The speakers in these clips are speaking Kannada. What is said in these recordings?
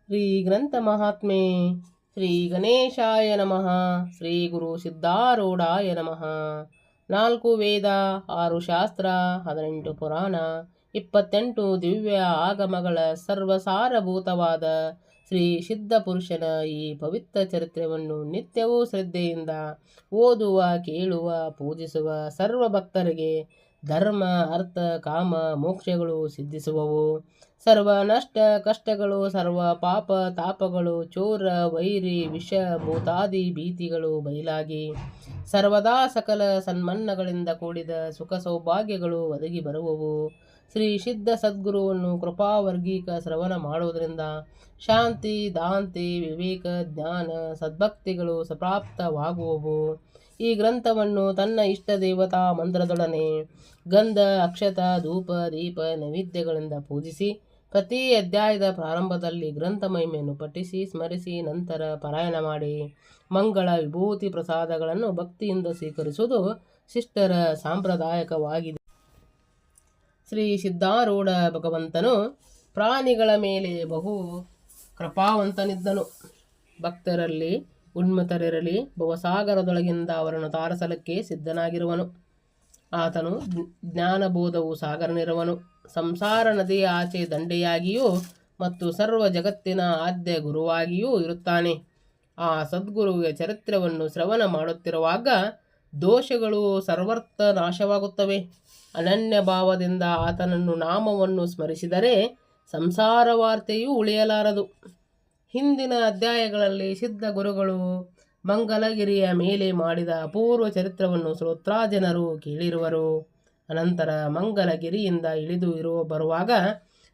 ಶ್ರೀ ಗ್ರಂಥ ಮಹಾತ್ಮೆ ಶ್ರೀ ಗಣೇಶಾಯ ನಮಃ. ಶ್ರೀ ಗುರು ಸಿದ್ಧಾರೂಢಾಯ ನಮಃ. 4 ವೇದ, 6 ಶಾಸ್ತ್ರ, 18 ಪುರಾಣ, 28 ದಿವ್ಯ ಆಗಮಗಳ ಸರ್ವಸಾರಭೂತವಾದ ಶ್ರೀ ಸಿದ್ಧ ಪುರುಷನ ಈ ಪವಿತ್ರ ಚರಿತ್ರೆಯನ್ನು ನಿತ್ಯವೂ ಶ್ರದ್ಧೆಯಿಂದ ಓದುವ, ಕೇಳುವ, ಪೂಜಿಸುವ ಸರ್ವ ಭಕ್ತರಿಗೆ ಧರ್ಮ, ಅರ್ಥ, ಕಾಮ, ಮೋಕ್ಷಗಳು ಸಿದ್ಧಿಸುವವು. ಸರ್ವ ನಷ್ಟ ಕಷ್ಟಗಳು, ಸರ್ವ ಪಾಪ ತಾಪಗಳು, ಚೋರ ವೈರಿ ವಿಷ ಭೂತಾದಿ ಭೀತಿಗಳು ಬಯಲಾಗಿ ಸರ್ವದಾ ಸಕಲ ಸನ್ಮನ್ನಗಳಿಂದ ಕೂಡಿದ ಸುಖ ಸೌಭಾಗ್ಯಗಳು ಒದಗಿ ಬರುವವು. ಶ್ರೀ ಸಿದ್ಧ ಸದ್ಗುರುವನ್ನು ಕೃಪಾವರ್ಗೀಕ ಶ್ರವಣ ಮಾಡುವುದರಿಂದ ಶಾಂತಿ, ದಾಂತಿ, ವಿವೇಕ, ಜ್ಞಾನ, ಸದ್ಭಕ್ತಿಗಳು ಸಪ್ರಾಪ್ತವಾಗುವವು. ಈ ಗ್ರಂಥವನ್ನು ತನ್ನ ಇಷ್ಟ ದೇವತಾ ಮಂತ್ರದೊಡನೆ ಗಂಧ, ಅಕ್ಷತ, ಧೂಪ, ದೀಪ, ನೈವೇದ್ಯಗಳಿಂದ ಪೂಜಿಸಿ ಪ್ರತಿ ಅಧ್ಯಾಯದ ಪ್ರಾರಂಭದಲ್ಲಿ ಗ್ರಂಥ ಮಹಿಮೆಯನ್ನು ಪಠಿಸಿ ಸ್ಮರಿಸಿ ನಂತರ ಪಾರಾಯಣ ಮಾಡಿ ಮಂಗಳ ವಿಭೂತಿ ಪ್ರಸಾದಗಳನ್ನು ಭಕ್ತಿಯಿಂದ ಸ್ವೀಕರಿಸುವುದು ಶಿಷ್ಟರ ಸಾಂಪ್ರದಾಯಿಕವಾಗಿದೆ. ಶ್ರೀ ಸಿದ್ಧಾರೂಢ ಭಗವಂತನು ಪ್ರಾಣಿಗಳ ಮೇಲೆ ಬಹು ಕೃಪಾವಂತನಿದ್ದನು. ಭಕ್ತರಲ್ಲಿ ಉನ್ಮತರಿರಲಿ ಭವಸಾಗರದೊಳಗಿಂದ ಅವರನ್ನು ತಾರಸಲಕ್ಕೆ ಸಿದ್ಧನಾಗಿರುವನು. ಆತನು ಜ್ಞಾನಬೋಧವು ಸಾಗರನಿರುವನು. ಸಂಸಾರ ನದಿಯ ಆಚೆ ದಂಡೆಯಾಗಿಯೂ ಮತ್ತು ಸರ್ವ ಜಗತ್ತಿನ ಆದ್ಯ ಗುರುವಾಗಿಯೂ ಇರುತ್ತಾನೆ. ಆ ಸದ್ಗುರುವಿನ ಚರಿತ್ರೆಯನ್ನು ಶ್ರವಣ ಮಾಡುತ್ತಿರುವಾಗ ದೋಷಗಳು ಸರ್ವರ್ಥ ನಾಶವಾಗುತ್ತವೆ. ಅನನ್ಯ ಭಾವದಿಂದ ಆತನನ್ನು ನಾಮವನ್ನು ಸ್ಮರಿಸಿದರೆ ಸಂಸಾರ ವಾರ್ತೆಯೂ ಉಳಿಯಲಾರದು. ಹಿಂದಿನ ಅಧ್ಯಾಯಗಳಲ್ಲಿ ಸಿದ್ಧ ಗುರುಗಳು ಮಂಗಲಗಿರಿಯ ಮೇಲೆ ಮಾಡಿದ ಅಪೂರ್ವ ಚರಿತ್ರವನ್ನು ಶ್ರೋತ್ರಾಜನರು ಕೇಳಿರುವರು. ಅನಂತರ ಮಂಗಲಗಿರಿಯಿಂದ ಇಳಿದು ಬರುವಾಗ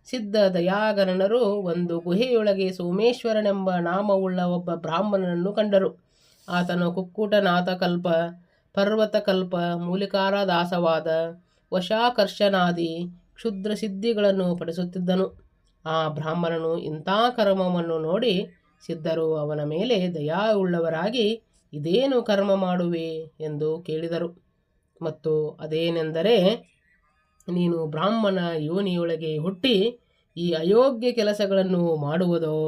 ಸಿದ್ಧ ದಯಾಗಣನರು ಒಂದು ಗುಹೆಯೊಳಗೆ ಸೋಮೇಶ್ವರನೆಂಬ ನಾಮವುಳ್ಳ ಒಬ್ಬ ಬ್ರಾಹ್ಮಣನನ್ನು ಕಂಡರು. ಆತನು ಕುಕ್ಕುಟನಾಥಕಲ್ಪ, ಪರ್ವತಕಲ್ಪ, ಮೂಲಿಕಾರ ದಾಸವಾದ, ವಶಾಕರ್ಷಣಾದಿ ಕ್ಷುದ್ರ ಸಿದ್ಧಿಗಳನ್ನು ಪಡಿಸುತ್ತಿದ್ದನು. ಆ ಬ್ರಾಹ್ಮಣನು ಇಂಥ ಕರ್ಮವನ್ನು ನೋಡಿ ಸಿದ್ಧರು ಅವನ ಮೇಲೆ ದಯಾವುಳ್ಳವರಾಗಿ ಇದೇನು ಕರ್ಮ ಮಾಡುವೆ ಎಂದು ಕೇಳಿದರು. ಮತ್ತು ಅದೇನೆಂದರೆ, ನೀನು ಬ್ರಾಹ್ಮಣ ಯೋನಿಯೊಳಗೆ ಹುಟ್ಟಿ ಈ ಅಯೋಗ್ಯ ಕೆಲಸಗಳನ್ನು ಮಾಡುವುದೋ,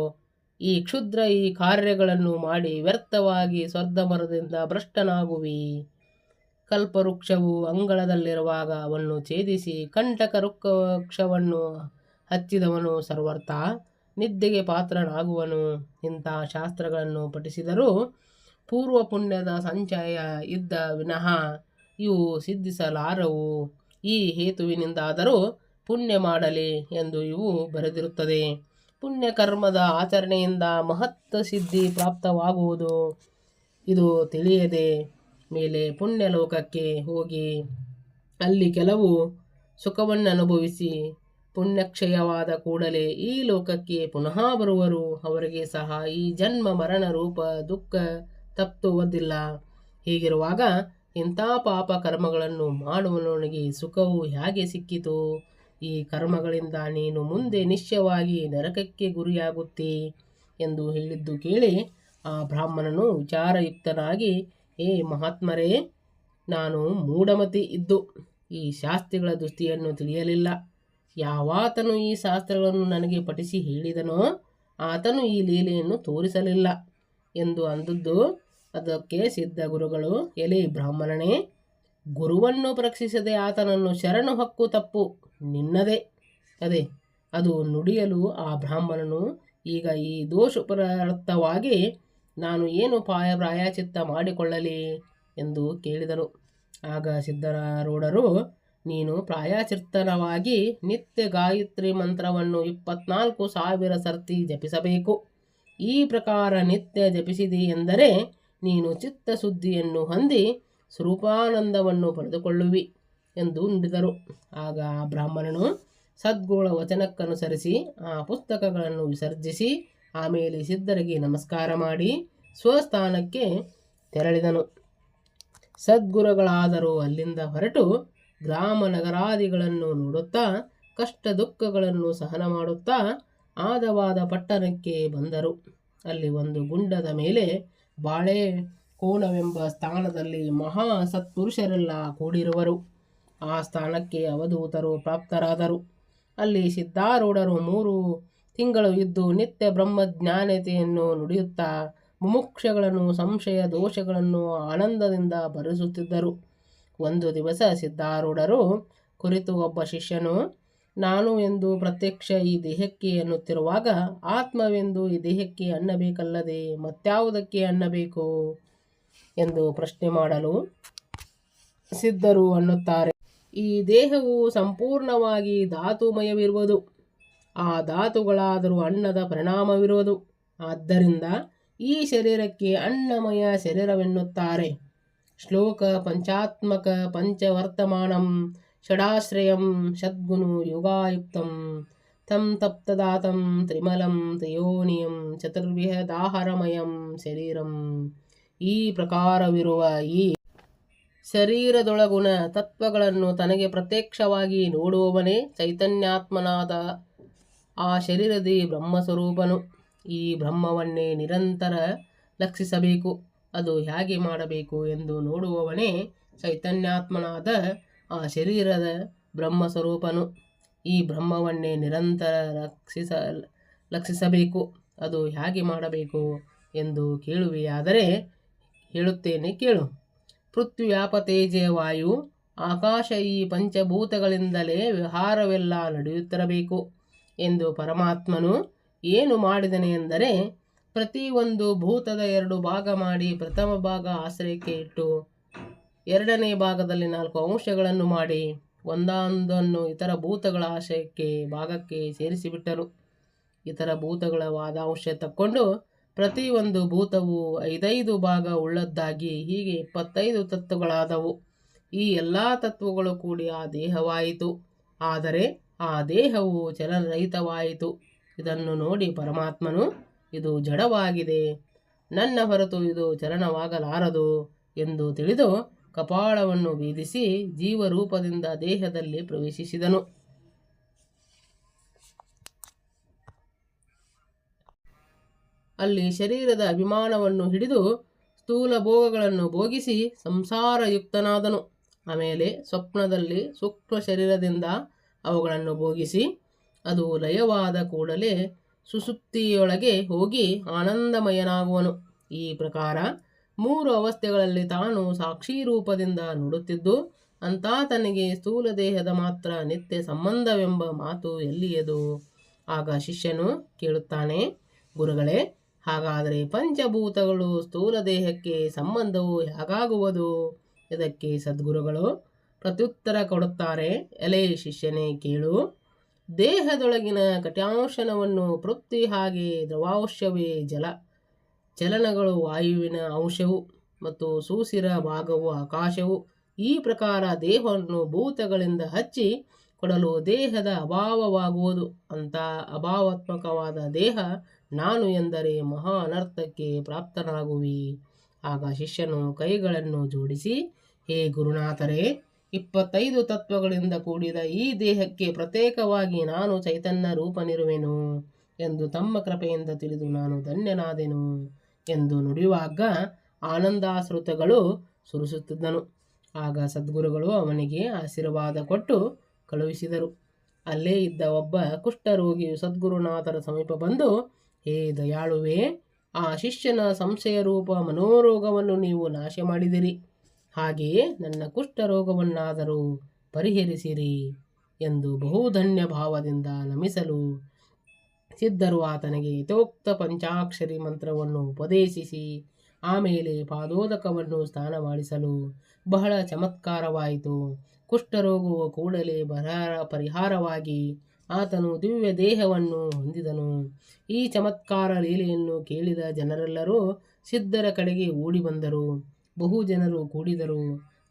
ಈ ಕ್ಷುದ್ರ ಈ ಕಾರ್ಯಗಳನ್ನು ಮಾಡಿ ವ್ಯರ್ಥವಾಗಿ ಸ್ವರ್ಧಮರದಿಂದ ಭ್ರಷ್ಟನಾಗುವಿ. ಕಲ್ಪವೃಕ್ಷವು ಅಂಗಳದಲ್ಲಿರುವಾಗ ಅವನ್ನು ಛೇದಿಸಿ ಕಂಟಕ ವೃಕ್ಷವನ್ನು ಹಚ್ಚಿದವನು ಸರ್ವರ್ಥ ನಿದ್ದೆಗೆ ಪಾತ್ರನಾಗುವನು. ಇಂಥ ಶಾಸ್ತ್ರಗಳನ್ನು ಪಠಿಸಿದರೂ ಪೂರ್ವ ಪುಣ್ಯದ ಸಂಚಯ ಇದ್ದ ವಿನಃ ಇವು ಸಿದ್ಧಿಸಲಾರವು. ಈ ಹೇತುವಿನಿಂದಾದರೂ ಪುಣ್ಯ ಮಾಡಲಿ ಎಂದು ಇವು ಬರೆದಿರುತ್ತದೆ. ಪುಣ್ಯಕರ್ಮದ ಆಚರಣೆಯಿಂದ ಮಹತ್ ಸಿದ್ಧಿ ಪ್ರಾಪ್ತವಾಗುವುದು. ಇದು ತಿಳಿಯದೆ ಮೇಲೆ ಪುಣ್ಯ ಲೋಕಕ್ಕೆ ಹೋಗಿ ಅಲ್ಲಿ ಕೆಲವು ಸುಖವನ್ನು ಅನುಭವಿಸಿ ಪುಣ್ಯಕ್ಷಯವಾದ ಕೂಡಲೇ ಈ ಲೋಕಕ್ಕೆ ಪುನಃ ಬರುವರು. ಅವರಿಗೆ ಸಹ ಈ ಜನ್ಮ ಮರಣ ರೂಪ ದುಃಖ ತಪ್ಪುವುದಿಲ್ಲ. ಹೀಗಿರುವಾಗ ಇಂಥ ಪಾಪ ಕರ್ಮಗಳನ್ನು ಮಾಡುವವನಿಗೆ ಸುಖವು ಹೇಗೆ ಸಿಕ್ಕಿತು? ಈ ಕರ್ಮಗಳಿಂದ ನೀನು ಮುಂದೆ ನಿಶ್ಚಯವಾಗಿ ನರಕಕ್ಕೆ ಗುರಿಯಾಗುತ್ತಿ ಎಂದು ಹೇಳಿದ್ದು ಕೇಳಿ ಆ ಬ್ರಾಹ್ಮಣನು ವಿಚಾರಯುಕ್ತನಾಗಿ, ಏ ಮಹಾತ್ಮರೇ, ನಾನು ಮೂಢಮತಿ ಇದ್ದು ಈ ಶಾಸ್ತ್ರಿಗಳ ದೃಷ್ಟಿಯನ್ನು ತಿಳಿಯಲಿಲ್ಲ. ಯಾವಾತನು ಈ ಶಾಸ್ತ್ರಗಳನ್ನು ನನಗೆ ಪಠಿಸಿ ಹೇಳಿದನೋ ಆತನು ಈ ಲೀಲೆಯನ್ನು ತೋರಿಸಲಿಲ್ಲ ಎಂದು ಅಂದದ್ದು. ಅದಕ್ಕೆ ಸಿದ್ಧ ಗುರುಗಳು, ಎಲೆ ಬ್ರಾಹ್ಮಣನೇ, ಗುರುವನ್ನು ಪರೀಕ್ಷಿಸದೆ ಆತನನ್ನು ಶರಣು ಹಕ್ಕು ತಪ್ಪು ನಿನ್ನದೇ. ಅದು ನುಡಿಯಲು ಆ ಬ್ರಾಹ್ಮಣನು, ಈಗ ಈ ದೋಷಪರಾರ್ಥವಾಗಿ ನಾನು ಏನು ಪ್ರಾಯಚಿತ್ತ ಮಾಡಿಕೊಳ್ಳಲಿ ಎಂದು ಕೇಳಿದನು. ಆಗ ಸಿದ್ಧಾರೂಢರು, ನೀನು ಪ್ರಾಯಚಿತ್ತವಾಗಿ ನಿತ್ಯ ಗಾಯತ್ರಿ ಮಂತ್ರವನ್ನು 24,000 ಸರ್ತಿ ಜಪಿಸಬೇಕು. ಈ ಪ್ರಕಾರ ನಿತ್ಯ ಜಪಿಸಿದೆ ಎಂದರೆ ನೀನು ಚಿತ್ತಶುದ್ಧಿಯನ್ನು ಹೊಂದಿ ಸ್ವರೂಪಾನಂದವನ್ನು ಪಡೆದುಕೊಳ್ಳುವಿ ಎಂದು ನುಡಿದರು. ಆಗ ಆ ಬ್ರಾಹ್ಮಣನು ಸದ್ಗುರುಗಳ ವಚನಕ್ಕನುಸರಿಸಿ ಆ ಪುಸ್ತಕಗಳನ್ನು ವಿಸರ್ಜಿಸಿ ಆಮೇಲೆ ಸಿದ್ಧರಿಗೆ ನಮಸ್ಕಾರ ಮಾಡಿ ಸ್ವಸ್ಥಾನಕ್ಕೆ ತೆರಳಿದನು. ಸದ್ಗುರುಗಳಾದರೂ ಅಲ್ಲಿಂದ ಹೊರಟು ಗ್ರಾಮ ನಗರಾದಿಗಳನ್ನು ನೋಡುತ್ತಾ ಕಷ್ಟ ದುಃಖಗಳನ್ನು ಸಹನ ಮಾಡುತ್ತಾ ಆದವಾದ ಪಟ್ಟಣಕ್ಕೆ ಬಂದರು. ಅಲ್ಲಿ ಒಂದು ಗುಂಡದ ಮೇಲೆ ಬಾಳೆ ಕೋಣವೆಂಬ ಸ್ಥಾನದಲ್ಲಿ ಮಹಾ ಸತ್ಪುರುಷರೆಲ್ಲ ಕೂಡಿರುವರು. ಆ ಸ್ಥಾನಕ್ಕೆ ಅವಧೂತರು ಪ್ರಾಪ್ತರಾದರು. ಅಲ್ಲಿ ಸಿದ್ಧಾರೂಢರು 3 ತಿಂಗಳು ಇದ್ದು ನಿತ್ಯ ಬ್ರಹ್ಮಜ್ಞಾನತೆಯನ್ನು ನುಡಿಯುತ್ತಾ ಮುಮುಕ್ಷಗಳನ್ನು ಸಂಶಯ ದೋಷಗಳನ್ನು ಆನಂದದಿಂದ ಭರಿಸುತ್ತಿದ್ದರು. ಒಂದು ದಿವಸ ಸಿದ್ಧಾರೂಢರು ಕುರಿತು ಒಬ್ಬ ಶಿಷ್ಯನು, ನಾನು ಎಂದು ಪ್ರತ್ಯಕ್ಷ ಈ ದೇಹಕ್ಕೆ ಅನ್ನುತ್ತಿರುವಾಗ ಆತ್ಮವೆಂದು ಈ ದೇಹಕ್ಕೆ ಅನ್ನಬೇಕಲ್ಲದೆ ಮತ್ಯಾವುದಕ್ಕೆ ಅನ್ನಬೇಕು ಎಂದು ಪ್ರಶ್ನೆ ಮಾಡಲು ಸಿದ್ಧರು ಅನ್ನುತ್ತಾರೆ, ಈ ದೇಹವು ಸಂಪೂರ್ಣವಾಗಿ ಧಾತುಮಯವಿರುವುದು. ಆ ಧಾತುಗಳಾದರೂ ಅನ್ನದ ಪರಿಣಾಮವಿರುವುದು. ಆದ್ದರಿಂದ ಈ ಶರೀರಕ್ಕೆ ಅನ್ನಮಯ ಶರೀರವೆನ್ನುತ್ತಾರೆ. ಶ್ಲೋಕ ಪಂಚಾತ್ಮಕ ಪಂಚವರ್ತಮಾನಂ ಷಡಾಶ್ರಯಂ ಷದ್ಗುಣು ಯೋಗಾಯುಕ್ತಂ ತಂ ತಪ್ತದಾತಂ ತ್ರಿಮಲಂ ತ್ರಯೋನಿಯಂ ಚತುರ್ವಿಧದಾಹಾರಮಯಂ ಶರೀರಂ. ಈ ಪ್ರಕಾರವಿರುವ ಈ ಶರೀರದೊಳಗುಣ ತತ್ವಗಳನ್ನು ತನಗೆ ಪ್ರತ್ಯಕ್ಷವಾಗಿ ನೋಡುವವನೇ ಚೈತನ್ಯಾತ್ಮನಾದ ಆ ಶರೀರದಿ ಬ್ರಹ್ಮಸ್ವರೂಪನು. ಈ ಬ್ರಹ್ಮವನ್ನೇ ನಿರಂತರ ಲಕ್ಷಿಸಬೇಕು. ಅದು ಹೇಗೆ ಮಾಡಬೇಕು ಎಂದು ನೋಡುವವನೇ ಚೈತನ್ಯಾತ್ಮನಾದ ಆ ಶರೀರದ ಬ್ರಹ್ಮಸ್ವರೂಪನು. ಈ ಬ್ರಹ್ಮವನ್ನೇ ನಿರಂತರ ಲಕ್ಷಿಸಬೇಕು. ಅದು ಹೇಗೆ ಮಾಡಬೇಕು ಎಂದು ಕೇಳುವೆಯಾದರೆ ಹೇಳುತ್ತೇನೆ ಕೇಳು. ಪೃಥ್ವಿ ಆಪ ತೇಜ ವಾಯು ಆಕಾಶ ಈ ಪಂಚಭೂತಗಳಿಂದಲೇ ವ್ಯವಹಾರವೆಲ್ಲ ನಡೆಯುತ್ತಿರಬೇಕು ಎಂದು ಪರಮಾತ್ಮನು ಏನು ಮಾಡಿದನೆ ಎಂದರೆ, ಪ್ರತಿಯೊಂದು ಭೂತದ 2 ಭಾಗ ಮಾಡಿ ಪ್ರಥಮ ಭಾಗ ಆಶ್ರಯಕ್ಕೆ ಇಟ್ಟು ಎರಡನೇ ಭಾಗದಲ್ಲಿ 4 ಅಂಶಗಳನ್ನು ಮಾಡಿ ಒಂದೊಂದನ್ನು ಇತರ ಭೂತಗಳ ಆಶ್ರಯಕ್ಕೆ ಭಾಗಕ್ಕೆ ಸೇರಿಸಿಬಿಟ್ಟರು. ಇತರ ಭೂತಗಳ ವಾದಾಂಶ ತಕ್ಕೊಂಡು ಪ್ರತಿಯೊಂದು ಭೂತವು 5 ಭಾಗ ಉಳ್ಳದ್ದಾಗಿ ಹೀಗೆ 25 ತತ್ವಗಳಾದವು. ಈ ಎಲ್ಲ ತತ್ವಗಳು ಕೂಡಿ ಆ ದೇಹವಾಯಿತು. ಆದರೆ ಆ ದೇಹವು ಚಲನರಹಿತವಾಯಿತು. ಇದನ್ನು ನೋಡಿ ಪರಮಾತ್ಮನು, ಇದು ಜಡವಾಗಿದೆ, ನನ್ನ ಹೊರತು ಇದು ಚಲನವಾಗಲಾರದು ಎಂದು ತಿಳಿದು ಕಪಾಳವನ್ನು ಭೇದಿಸಿ ಜೀವರೂಪದಿಂದ ದೇಹದಲ್ಲಿ ಪ್ರವೇಶಿಸಿದನು. ಅಲ್ಲಿ ಶರೀರದ ಅಭಿಮಾನವನ್ನು ಹಿಡಿದು ಸ್ಥೂಲ ಭೋಗಗಳನ್ನು ಭೋಗಿಸಿ ಸಂಸಾರಯುಕ್ತನಾದನು. ಆಮೇಲೆ ಸ್ವಪ್ನದಲ್ಲಿ ಸೂಕ್ಷ್ಮ ಶರೀರದಿಂದ ಅವುಗಳನ್ನು ಭೋಗಿಸಿ ಅದು ಲಯವಾದ ಕೂಡಲೇ ಸುಸುಪ್ತಿಯೊಳಗೆ ಹೋಗಿ ಆನಂದಮಯನಾಗುವನು. ಈ ಪ್ರಕಾರ 3 ಅವಸ್ಥೆಗಳಲ್ಲಿ ತಾನು ಸಾಕ್ಷಿ ರೂಪದಿಂದ ನೋಡುತ್ತಿದ್ದು ಅಂತ ತನಗೆ ಸ್ಥೂಲ ದೇಹದ ಮಾತ್ರ ನಿತ್ಯ ಸಂಬಂಧವೆಂಬ ಮಾತು ಎಲ್ಲಿಯದು? ಆಗ ಶಿಷ್ಯನು ಕೇಳುತ್ತಾನೆ, ಗುರುಗಳೇ, ಹಾಗಾದರೆ ಪಂಚಭೂತಗಳು ಸ್ಥೂಲ ದೇಹಕ್ಕೆ ಸಂಬಂಧವು ಹೇಗಾಗುವುದು? ಇದಕ್ಕೆ ಸದ್ಗುರುಗಳು ಪ್ರತ್ಯುತ್ತರ ಕೊಡುತ್ತಾರೆ, ಎಲೆ ಶಿಷ್ಯನೇ ಕೇಳು. ದೇಹದೊಳಗಿನ ಕಟ್ಯಾಂಶನವನ್ನು ಪೃಥ್ವಿ ಹಾಗೆ ದ್ರವಾಂಶವೇ ಜಲ, ಚಲನಗಳು ವಾಯುವಿನ ಅಂಶವು ಮತ್ತು ಸೂಸಿರ ಭಾಗವು ಆಕಾಶವು. ಈ ಪ್ರಕಾರ ದೇಹವನ್ನು ಭೂತಗಳಿಂದ ಹಚ್ಚಿ ಕೊಡಲು ದೇಹದ ಅಭಾವವಾಗುವುದು. ಅಂತ ಅಭಾವಾತ್ಮಕವಾದ ದೇಹ ನಾನು ಎಂದರೆ ಮಹಾ ಅನರ್ಥಕ್ಕೆ ಪ್ರಾಪ್ತನಾಗುವಿ. ಆಗ ಶಿಷ್ಯನು ಕೈಗಳನ್ನು ಜೋಡಿಸಿ, ಹೇ ಗುರುನಾಥರೇ, 25 ತತ್ವಗಳಿಂದ ಕೂಡಿದ ಈ ದೇಹಕ್ಕೆ ಪ್ರತ್ಯೇಕವಾಗಿ ನಾನು ಚೈತನ್ಯ ರೂಪನಿರುವೆನು ಎಂದು ತಮ್ಮ ಕೃಪೆಯಿಂದ ತಿಳಿದು ನಾನು ಧನ್ಯನಾದೆನು ಎಂದು ನುಡಿಯುವಾಗ ಆನಂದಾಶ್ರುತಗಳು ಸುರಿಸುತ್ತಿದ್ದನು. ಆಗ ಸದ್ಗುರುಗಳು ಅವನಿಗೆ ಆಶೀರ್ವಾದ ಕೊಟ್ಟು ಕಳುಹಿಸಿದರು. ಅಲ್ಲೇ ಇದ್ದ ಒಬ್ಬ ಕುಷ್ಠರೋಗಿಯು ಸದ್ಗುರುನಾಥರ ಸಮೀಪ ಬಂದು, ಹೇ ದಯಾಳುವೆ, ಆ ಶಿಷ್ಯನ ಸಂಶಯರೂಪ ಮನೋರೋಗವನ್ನು ನೀವು ನಾಶ ಮಾಡಿದಿರಿ. ಹಾಗೆಯೇ ನನ್ನ ಕುಷ್ಠರೋಗವನ್ನಾದರೂ ಪರಿಹರಿಸಿರಿ ಎಂದು ಬಹುಧನ್ಯ ಭಾವದಿಂದ ನಮಿಸಲು ಸಿದ್ಧರು ಆತನಿಗೆ ಯಥೋಕ್ತ ಪಂಚಾಕ್ಷರಿ ಮಂತ್ರವನ್ನು ಉಪದೇಶಿಸಿ ಆಮೇಲೆ ಪಾದೋದಕವನ್ನು ಸ್ನಾನ ಮಾಡಿಸಲು ಬಹಳ ಚಮತ್ಕಾರವಾಯಿತು. ಕುಷ್ಠರೋಗವು ಕೂಡಲೇ ಪರಿಹಾರವಾಗಿ ಆತನು ದಿವ್ಯ ದೇಹವನ್ನು ಹೊಂದಿದನು. ಈ ಚಮತ್ಕಾರ ಲೀಲೆಯನ್ನು ಕೇಳಿದ ಜನರೆಲ್ಲರೂ ಸಿದ್ಧರ ಕಡೆಗೆ ಓಡಿ ಬಂದರು. ಬಹು ಜನರು ಕೂಡಿದರು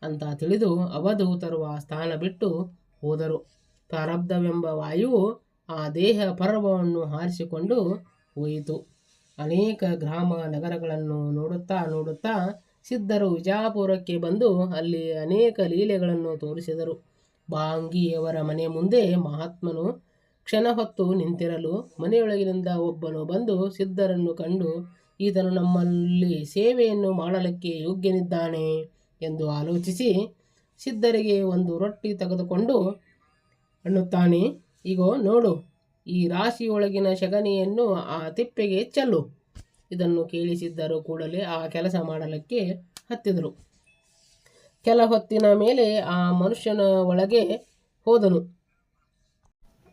ಅಂತ ತಿಳಿದು ಅವಧೂತರು ಆ ಸ್ಥಾನ ಬಿಟ್ಟು ಹೋದರು. ಪ್ರಾರಬ್ಧವೆಂಬ ವಾಯುವು ಆ ದೇಹ ಪರ್ವವನ್ನು ಹಾರಿಸಿಕೊಂಡು ಹೋಯಿತು. ಅನೇಕ ಗ್ರಾಮ ನಗರಗಳನ್ನು ನೋಡುತ್ತಾ ಸಿದ್ಧರು ವಿಜಾಪುರಕ್ಕೆ ಬಂದು ಅಲ್ಲಿ ಅನೇಕ ಲೀಲೆಗಳನ್ನು ತೋರಿಸಿದರು. ಬಾಂಗಿಯವರ ಮನೆ ಮುಂದೆ ಮಹಾತ್ಮನು ಕ್ಷಣ ಹೊತ್ತು ನಿಂತಿರಲು ಮನೆಯೊಳಗಿನಿಂದ ಒಬ್ಬನು ಬಂದು ಸಿದ್ಧರನ್ನು ಕಂಡು, ಈತನು ನಮ್ಮಲ್ಲಿ ಸೇವೆಯನ್ನು ಮಾಡಲಿಕ್ಕೆ ಯೋಗ್ಯನಿದ್ದಾನೆ ಎಂದು ಆಲೋಚಿಸಿ ಸಿದ್ಧರಿಗೆ ಒಂದು ರೊಟ್ಟಿ ತೆಗೆದುಕೊಂಡು ಅನ್ನುತ್ತಾನೆ, ಇಗೋ ನೋಡು, ಈ ರಾಶಿಯೊಳಗಿನ ಶಗಣಿಯನ್ನು ಆ ತಿಪ್ಪೆಗೆ ಚೆಲ್ಲು. ಇದನ್ನು ಕೇಳಿಸಿದ್ದರು ಕೂಡಲೇ ಆ ಕೆಲಸ ಮಾಡಲಿಕ್ಕೆ ಹತ್ತಿದರು. ಕೆಲ ಹೊತ್ತಿನ ಮೇಲೆ ಆ ಮನುಷ್ಯನ ಒಳಗೆ ಹೋದನು.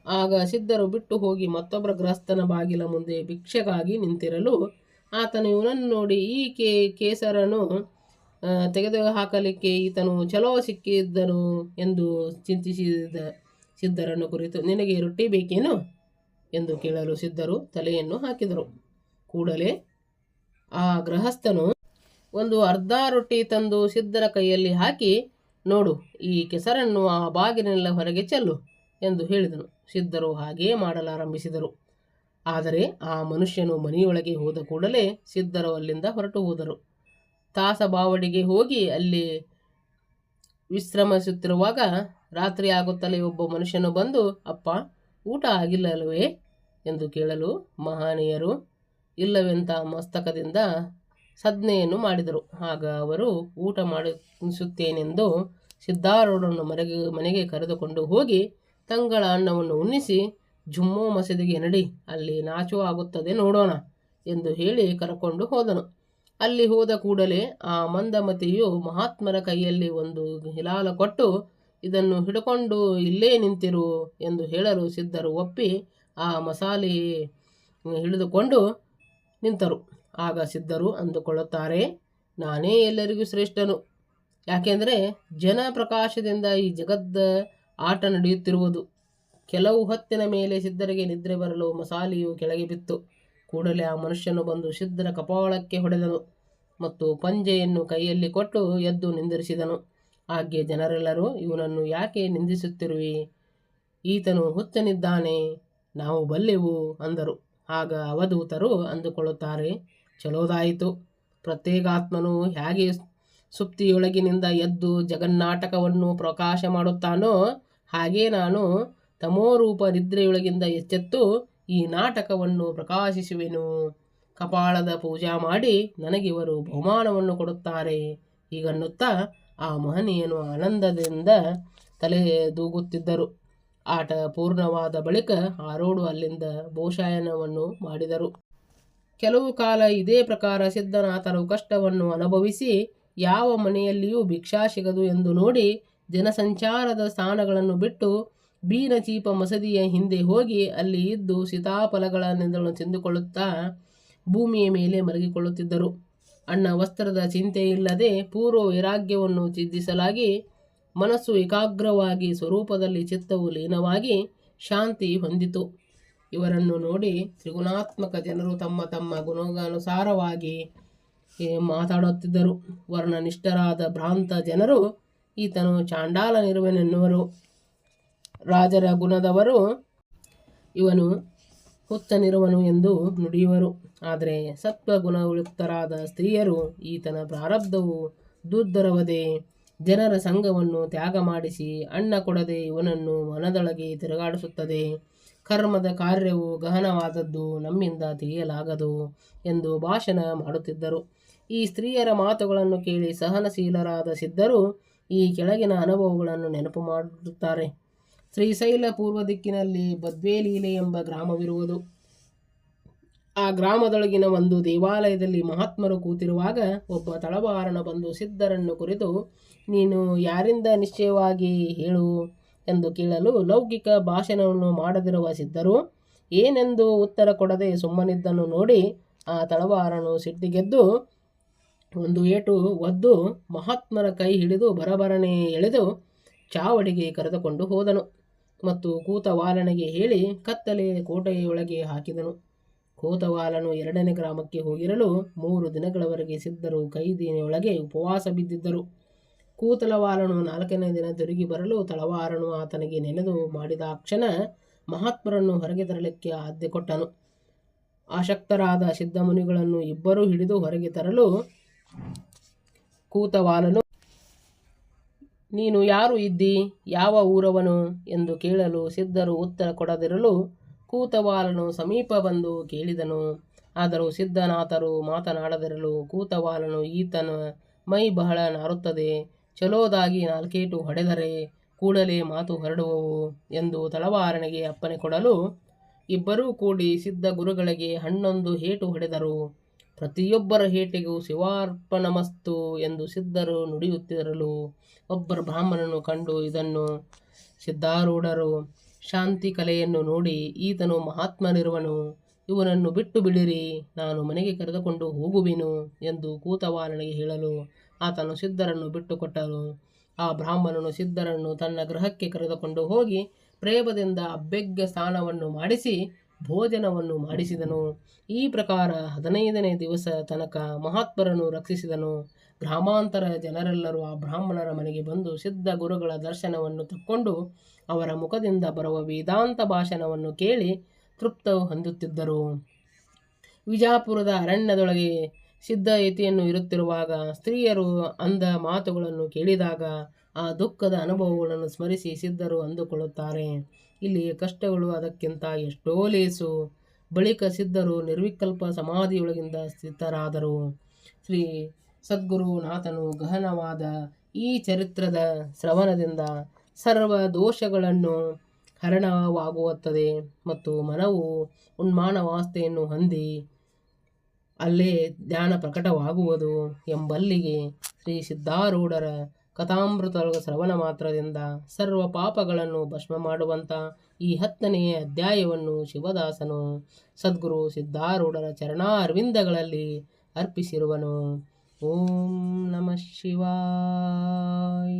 ಆಗ ಸಿದ್ಧರು ಬಿಟ್ಟು ಹೋಗಿ ಮತ್ತೊಬ್ಬರ ಗೃಹಸ್ಥನ ಬಾಗಿಲ ಮುಂದೆ ಭಿಕ್ಷೆಗಾಗಿ ನಿಂತಿರಲು ಆತನು ಇವನನ್ನು ನೋಡಿ ಈ ಕೇಸರನ್ನು ತೆಗೆದು ಹಾಕಲಿಕ್ಕೆ ಈತನು ಚಲೋ ಸಿಕ್ಕಿದ್ದನು ಎಂದು ಚಿಂತಿಸಿದ ಸಿದ್ಧರನ್ನು ಕುರಿತು, ನಿನಗೆ ರೊಟ್ಟಿ ಬೇಕೇನು ಎಂದು ಕೇಳಲು ಸಿದ್ಧರು ತಲೆಯನ್ನು ಹಾಕಿದರು. ಕೂಡಲೇ ಆ ಗೃಹಸ್ಥನು ಒಂದು ಅರ್ಧ ರೊಟ್ಟಿ ತಂದು ಸಿದ್ಧರ ಕೈಯಲ್ಲಿ ಹಾಕಿ, ನೋಡು, ಈ ಕೆಸರನ್ನು ಆ ಬಾಗಿಲಿನೆಲ್ಲ ಹೊರಗೆ ಚೆಲ್ಲು ಎಂದು ಹೇಳಿದನು. ಸಿದ್ಧರು ಹಾಗೆಯೇ ಮಾಡಲಾರಂಭಿಸಿದರು. ಆದರೆ ಆ ಮನುಷ್ಯನು ಮನೆಯೊಳಗೆ ಹೋದ ಕೂಡಲೇ ಸಿದ್ಧರು ಅಲ್ಲಿಂದ ಹೊರಟು ಹೋದರು. ತಾಸಬಾವಡಿಗೆ ಹೋಗಿ ಅಲ್ಲಿ ವಿಶ್ರಮಿಸುತ್ತಿರುವಾಗ ರಾತ್ರಿ ಆಗುತ್ತಲೇ ಒಬ್ಬ ಮನುಷ್ಯನು ಬಂದು, ಅಪ್ಪ, ಊಟ ಆಗಿಲ್ಲವೇ ಎಂದು ಕೇಳಲು ಮಹನೀಯರು ಇಲ್ಲವೆಂತ ಮಸ್ತಕದಿಂದ ಸಜ್ಞೆಯನ್ನು ಮಾಡಿದರು. ಆಗ ಅವರು ಊಟ ಮಾಡಿಸುತ್ತೇನೆಂದು ಸಿದ್ಧಾರೂಢರನ್ನು ಮನೆಗೆ ಕರೆದುಕೊಂಡು ಹೋಗಿ ತಂಗಳ ಅನ್ನವನ್ನು ಉಣ್ಣಿಸಿ, ಜುಮ್ಮೋ ಮಸೀದಿಗೆ ನಡಿ, ಅಲ್ಲಿ ನಾಚು ಆಗುತ್ತದೆ ನೋಡೋಣ ಎಂದು ಹೇಳಿ ಕರ್ಕೊಂಡು ಹೋದನು. ಅಲ್ಲಿ ಹೋದ ಕೂಡಲೇ ಆ ಮಂದಮತಿಯು ಮಹಾತ್ಮರ ಕೈಯಲ್ಲಿ ಒಂದು ಹಿಲಾಲ ಕೊಟ್ಟು, ಇದನ್ನು ಹಿಡ್ಕೊಂಡು ಇಲ್ಲೇ ನಿಂತಿರು ಎಂದು ಹೇಳಲು ಸಿದ್ಧರು ಒಪ್ಪಿ ಆ ಮಸಾಲೆ ಹಿಡಿದುಕೊಂಡು ನಿಂತರು. ಆಗ ಸಿದ್ಧರು ಅಂದುಕೊಳ್ಳುತ್ತಾರೆ, ನಾನೇ ಎಲ್ಲರಿಗೂ ಶ್ರೇಷ್ಠನು. ಯಾಕೆಂದರೆ ಜನ ಪ್ರಕಾಶದಿಂದ ಈ ಜಗದ ಆಟ ನಡೆಯುತ್ತಿರುವುದು. ಕೆಲವು ಹೊತ್ತಿನ ಮೇಲೆ ಸಿದ್ಧರಿಗೆ ನಿದ್ರೆ ಬರಲು ಮಸಾಲೆಯು ಕೆಳಗೆ ಬಿತ್ತು. ಕೂಡಲೇ ಆ ಮನುಷ್ಯನು ಬಂದು ಸಿದ್ಧರ ಕಪಾಳಕ್ಕೆ ಹೊಡೆದನು ಮತ್ತು ಪಂಜೆಯನ್ನು ಕೈಯಲ್ಲಿ ಕೊಟ್ಟು ಎದ್ದು ನಿಂದಿರಿಸಿದನು. ಹಾಗೆ ಜನರೆಲ್ಲರೂ, ಇವನನ್ನು ಯಾಕೆ ನಿಂದಿಸುತ್ತಿರುವಿ? ಈತನು ಹುಚ್ಚನಿದ್ದಾನೆ, ನಾವು ಬಲ್ಲೆವು ಅಂದರು. ಆಗ ಅವಧೂತರು ಅಂದುಕೊಳ್ಳುತ್ತಾರೆ, ಚಲೋದಾಯಿತು. ಪ್ರತ್ಯೇಗಾತ್ಮನು ಹೇಗೆ ಸುಪ್ತಿಯೊಳಗಿನಿಂದ ಎದ್ದು ಜಗನ್ನಾಟಕವನ್ನು ಪ್ರಕಾಶ ಮಾಡುತ್ತಾನೋ ಹಾಗೆ ನಾನು ತಮೋರೂಪ ನಿದ್ರೆಯೊಳಗಿಂದ ಎಚ್ಚೆತ್ತು ಈ ನಾಟಕವನ್ನು ಪ್ರಕಾಶಿಸುವೆನು. ಕಪಾಳದ ಪೂಜಾ ಮಾಡಿ ನನಗಿವರು ಬಹುಮಾನವನ್ನು ಕೊಡುತ್ತಾರೆ. ಹೀಗನ್ನುತ್ತಾ ಆ ಮಹನೀಯನು ಆನಂದದಿಂದ ತಲೆ ದೂಗುತ್ತಿದ್ದರು. ಆಟ ಪೂರ್ಣವಾದ ಬಳಿಕ ಆರೋಡು ಅಲ್ಲಿಂದ ಬಹುಶಯನವನ್ನು ಮಾಡಿದರು. ಕೆಲವು ಕಾಲ ಇದೇ ಪ್ರಕಾರ ಸಿದ್ಧನಾಥರು ಕಷ್ಟವನ್ನು ಅನುಭವಿಸಿ ಯಾವ ಮನೆಯಲ್ಲಿಯೂ ಭಿಕ್ಷಾ ಸಿಗದು ಎಂದು ನೋಡಿ ಜನಸಂಚಾರದ ಸ್ಥಾನಗಳನ್ನು ಬಿಟ್ಟು ಬೀನಚೀಪ ಮಸದಿಯ ಹಿಂದೆ ಹೋಗಿ ಅಲ್ಲಿ ಇದ್ದು ಸೀತಾಫಲಗಳನ್ನು ತಿಂದುಕೊಳ್ಳುತ್ತಾ ಭೂಮಿಯ ಮೇಲೆ ಮಲಗಿಕೊಳ್ಳುತ್ತಿದ್ದರು. ಅನ್ನ ವಸ್ತ್ರದ ಚಿಂತೆ ಇಲ್ಲದೆ ಪೂರ್ವ ವೈರಾಗ್ಯವನ್ನು ಸಿದ್ಧಿಸಲಾಗಿ ಮನಸ್ಸು ಏಕಾಗ್ರವಾಗಿ ಸ್ವರೂಪದಲ್ಲಿ ಚಿತ್ತವು ಲೀನವಾಗಿ ಶಾಂತಿ ಹೊಂದಿತು. ಇವರನ್ನು ನೋಡಿ ತ್ರಿಗುಣಾತ್ಮಕ ಜನರು ತಮ್ಮ ತಮ್ಮ ಗುಣಾನುಸಾರವಾಗಿ ಮಾತಾಡುತ್ತಿದ್ದರು. ವರ್ಣನಿಷ್ಠರಾದ ಭ್ರಾಂತ ಜನರು ಈತನು ಚಾಂಡಾಲನಿರುವನೆನ್ನುವರು. ರಾಜರ ಗುಣದವರು ಇವನು ಹುಚ್ಚನಿರುವನು ಎಂದು ನುಡಿಯುವರು. ಆದರೆ ಸತ್ವಗುಣಯುಕ್ತರಾದ ಸ್ತ್ರೀಯರು ಈತನ ಪ್ರಾರಬ್ಧವು ದುರ್ಧರವದೆ ಜನರ ಸಂಘವನ್ನು ತ್ಯಾಗ ಮಾಡಿಸಿ ಅನ್ನ ಕೊಡದೆ ಇವನನ್ನು ಮನದೊಳಗೆ ತಿರುಗಾಡಿಸುತ್ತದೆ. ಕರ್ಮದ ಕಾರ್ಯವು ಗಹನವಾದದ್ದು, ನಮ್ಮಿಂದ ತಿಳಿಯಲಾಗದು ಎಂದು ಭಾಷಣ ಮಾಡುತ್ತಿದ್ದರು. ಈ ಸ್ತ್ರೀಯರ ಮಾತುಗಳನ್ನು ಕೇಳಿ ಸಹನಶೀಲರಾದ ಸಿದ್ಧರು ಈ ಕೆಳಗಿನ ಅನುಭವಗಳನ್ನು ನೆನಪು ಮಾಡುತ್ತಾರೆ. ಶ್ರೀಶೈಲ ಪೂರ್ವ ದಿಕ್ಕಿನಲ್ಲಿ ಬದ್ವೇಲೀಲೆ ಎಂಬ ಗ್ರಾಮವಿರುವುದು. ಆ ಗ್ರಾಮದೊಳಗಿನ ಒಂದು ದೇವಾಲಯದಲ್ಲಿ ಮಹಾತ್ಮರು ಕೂತಿರುವಾಗ ಒಬ್ಬ ತಳವಾರನ ಬಂದು ಸಿದ್ಧರನ್ನು ಕುರಿತು, ನೀನು ಯಾರಿಂದ ನಿಶ್ಚಯವಾಗಿ ಹೇಳು ಎಂದು ಕೇಳಲು ಲೌಕಿಕ ಭಾಷಣವನ್ನು ಮಾಡದಿರುವ ಸಿದ್ಧರು ಏನೆಂದು ಉತ್ತರ ಕೊಡದೆ ಸುಮ್ಮನಿದ್ದನ್ನು ನೋಡಿ ಆ ತಳವಾರನು ಸಿಟ್ಟಿಗೆದ್ದು ಒಂದು ಏಟು ಒದ್ದು ಮಹಾತ್ಮರ ಕೈ ಹಿಡಿದು ಬರಬರನೆ ಎಳೆದು ಚಾವಡಿಗೆ ಕರೆದುಕೊಂಡು ಹೋದನು ಮತ್ತು ಕೂತವಾಲನಿಗೆ ಹೇಳಿ ಕತ್ತಲೆ ಕೋಟೆಯೊಳಗೆ ಹಾಕಿದನು. ಕೂತವಾಲನು 2ನೇ ಗ್ರಾಮಕ್ಕೆ ಹೋಗಿರಲು 3 ದಿನಗಳವರೆಗೆ ಸಿದ್ಧರು ಕೈದಿನೆಯೊಳಗೆ ಉಪವಾಸ ಬಿದ್ದಿದ್ದರು. ಕೂತಲವಾಲನು 4ನೇ ದಿನ ತಿರುಗಿ ಬರಲು ತಳವಾರನು ಆತನಿಗೆ ನೆನೆದು ಮಾಡಿದ ಕ್ಷಣ ಮಹಾತ್ಮರನ್ನು ಹೊರಗೆ ತರಲಿಕ್ಕೆ ಆಜ್ಞೆ ಕೊಟ್ಟನು. ಆಸಕ್ತರಾದ ಸಿದ್ಧಮುನಿಗಳನ್ನು ಇಬ್ಬರೂ ಹಿಡಿದು ಹೊರಗೆ ತರಲು ಕೂತವಾಲನು, ನೀನು ಯಾರು ಇದ್ದಿ, ಯಾವ ಊರವನು ಎಂದು ಕೇಳಲು ಸಿದ್ಧರು ಉತ್ತರ ಕೊಡದಿರಲು ಕೂತವಾಲನು ಸಮೀಪ ಬಂದು ಕೇಳಿದನು. ಆದರೂ ಸಿದ್ಧನಾಥರು ಮಾತನಾಡದಿರಲು ಕೂತವಾಲನು, ಈತನ ಮೈ ಬಹಳ ನಾರುತ್ತದೆ, ಚಲೋದಾಗಿ 4 ಏಟು ಹೊಡೆದರೆ ಕೂಡಲೇ ಮಾತು ಹೊರಡುವವು ಎಂದು ತಳವಾರನಿಗೆ ಅಪ್ಪಣೆ ಕೊಡಲು ಇಬ್ಬರೂ ಕೂಡಿ ಸಿದ್ಧ ಗುರುಗಳಿಗೆ ಹನ್ನೊಂದು ಏಟು ಹೊಡೆದರು. ಪ್ರತಿಯೊಬ್ಬರ ಏಟಿಗೂ ಶಿವಾರ್ಪಣಮಸ್ತು ಎಂದು ಸಿದ್ಧರು ನುಡಿಯುತ್ತಿರಲು ಒಬ್ಬರ ಬ್ರಾಹ್ಮಣನು ಕಂಡು ಇದನ್ನು ಸಿದ್ಧಾರೂಢರು ಶಾಂತಿ ಕಲೆಯನ್ನು ನೋಡಿ, ಈತನು ಮಹಾತ್ಮನಿರುವನು, ಇವನನ್ನು ಬಿಟ್ಟು ಬಿಡಿರಿ, ನಾನು ಮನೆಗೆ ಕರೆದುಕೊಂಡು ಹೋಗುವೆನು ಎಂದು ಕೂತವಾಲನಿಗೆ ಹೇಳಲು ಆತನು ಸಿದ್ಧರನ್ನು ಬಿಟ್ಟುಕೊಟ್ಟನು. ಆ ಬ್ರಾಹ್ಮಣನು ಸಿದ್ಧರನ್ನು ತನ್ನ ಗೃಹಕ್ಕೆ ಕರೆದುಕೊಂಡು ಹೋಗಿ ಪ್ರೇಮದಿಂದ ಅಭ್ಯಗ್ಯ ಸ್ನಾನವನ್ನು ಮಾಡಿಸಿ ಭೋಜನವನ್ನು ಮಾಡಿಸಿದನು. ಈ ಪ್ರಕಾರ 15ನೇ ದಿವಸ ತನಕ ಮಹಾತ್ಮರನ್ನು ರಕ್ಷಿಸಿದನು. ಗ್ರಾಮಾಂತರ ಜನರೆಲ್ಲರೂ ಆ ಬ್ರಾಹ್ಮಣರ ಮನೆಗೆ ಬಂದು ಸಿದ್ಧ ಗುರುಗಳ ದರ್ಶನವನ್ನು ತಕ್ಕೊಂಡು ಅವರ ಮುಖದಿಂದ ಬರುವ ವೇದಾಂತ ಭಾಷಣವನ್ನು ಕೇಳಿ ತೃಪ್ತ ಹೊಂದುತ್ತಿದ್ದರು. ವಿಜಾಪುರದ ಅರಣ್ಯದೊಳಗೆ ಸಿದ್ಧ ಯತಿಯನ್ನು ಇರುತ್ತಿರುವಾಗ ಸ್ತ್ರೀಯರು ಅಂದ ಮಾತುಗಳನ್ನು ಕೇಳಿದಾಗ ಆ ದುಃಖದ ಅನುಭವಗಳನ್ನು ಸ್ಮರಿಸಿ ಸಿದ್ಧರು ಅಂದುಕೊಳ್ಳುತ್ತಾರೆ, ಇಲ್ಲಿ ಕಷ್ಟಗಳು ಅದಕ್ಕಿಂತ ಎಷ್ಟೋ ಲೇಸು. ಬಳಿಕ ಸಿದ್ಧರು ನಿರ್ವಿಕಲ್ಪ ಸಮಾಧಿಯೊಳಗಿಂದ ಸ್ಥಿತರಾದರು. ಶ್ರೀ ಸದ್ಗುರುನಾಥನು ಗಹನವಾದ ಈ ಚರಿತ್ರದ ಶ್ರವಣದಿಂದ ಸರ್ವ ದೋಷಗಳನ್ನು ಹರಣವಾಗುತ್ತದೆ ಮತ್ತು ಮನವು ಉನ್ಮಾನವಾಸ್ತೆಯನ್ನು ಹೊಂದಿ ಅಲ್ಲೇ ಜ್ಞಾನ ಪ್ರಕಟವಾಗುವುದು ಎಂಬಲ್ಲಿಗೆ ಶ್ರೀ ಸಿದ್ಧಾರೂಢರ ಕಥಾಮೃತಗಳ ಶ್ರವಣ ಮಾತ್ರದಿಂದ ಸರ್ವ ಪಾಪಗಳನ್ನು ಭಸ್ಮ ಮಾಡುವಂಥ ಈ 10ನೇ ಅಧ್ಯಾಯವನ್ನು ಶಿವದಾಸನು ಸದ್ಗುರು ಸಿದ್ಧಾರೂಢರ ಚರಣಾರವಿಂದಗಳಲ್ಲಿ ಅರ್ಪಿಸಿರುವನು. ಓಂ ನಮಃ ಶಿವಾಯ.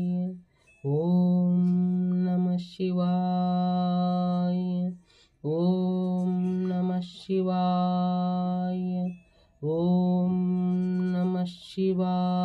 ಓಂ ನಮಃ ಶಿವಾಯ. ಓಂ ನಮಃ ಶಿವಾಯ. ಓಂ ನಮಃ ಶಿವಾಯ.